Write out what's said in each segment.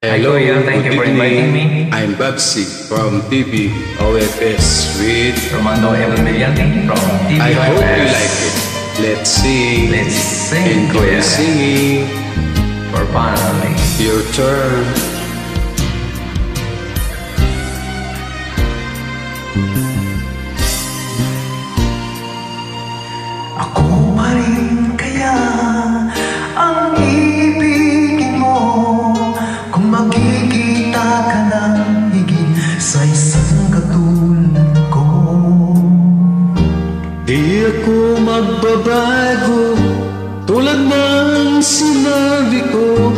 Hi Hello, Kuya, thank you good for inviting evening. me. I'm Babsy from TV OFS with Romando M. Mediante from I hope you TVOFS. like it. Let's sing. Let's sing, Enjoy Kuya. singing. For fun only. Your turn. Ako pa rin kaya ang ibigin mo kung makikita ka ng higit sa isang katulad ko. Di ako magbabago tulad ng sinabi ko.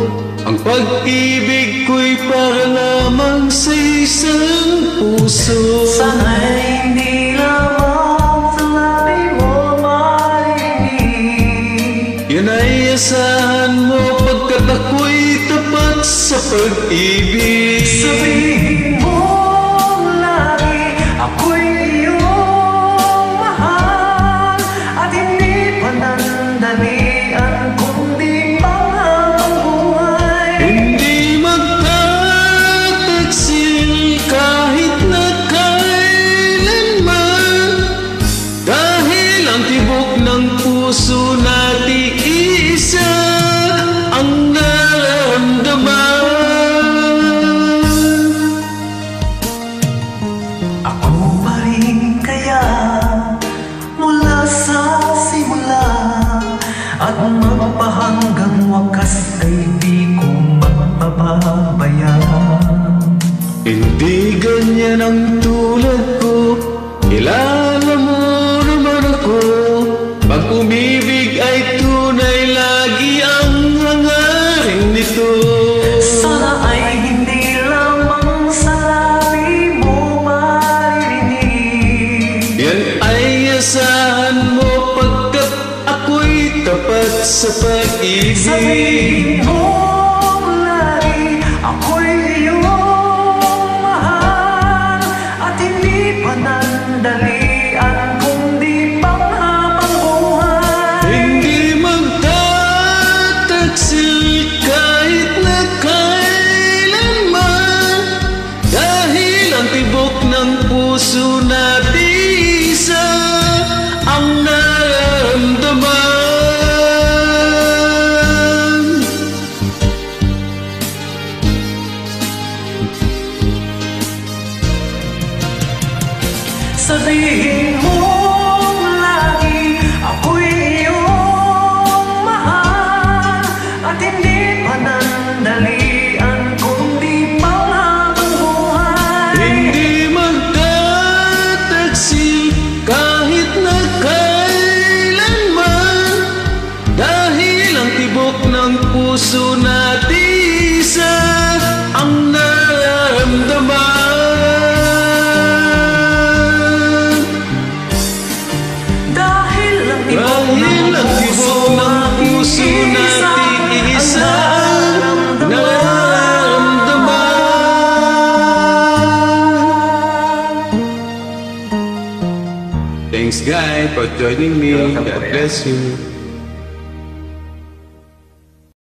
Ang pag-ibig ko'y para lamang sa isang puso. Sana'y hindi lamang sa labi mo marinig. Yun ay asahan mo pagkat ako'y tapat sa pag-ibig. Sabihin mo lagi ako'y iyong mahal at hindi panandalian kundi panghabang buhay. Hindi magtataksil kahit na kailanman, dahil ang tibok ng puso natin isa ang nararamdaman. Ako pa rin kaya mula sa simula at magpahanggang wakas ay di ko magpapabayaan. Hindi ganyan ang tulad ko, kilala mo naman ako. Pag umibig ay tunay, lagi ang hangarin nito. Sana ay hindi lamang sa labi mo maririnig. Yan ay asahan mo pagkat ako'y tapat sa pag-ibig. Sabihin mo lagi ako'y iyong mahal at hindi panandalian kundi panghabang buhay. Hindi magtataksil kahit na kailanman, dahil ang tibok ng puso natin isa ang nararamdaman. Sabihin mo lagi ako'y iyong mahal at hindi panandalian kundi panghabang buhay. Hindi magtataksil kahit na kailanman, dahil ang tibok ng puso natin isa ang nararamdaman. Dahil ang tibok Dahil ang tibok ng puso natin isa ang nararamdaman. Thanks, guys, for joining me. God bless you.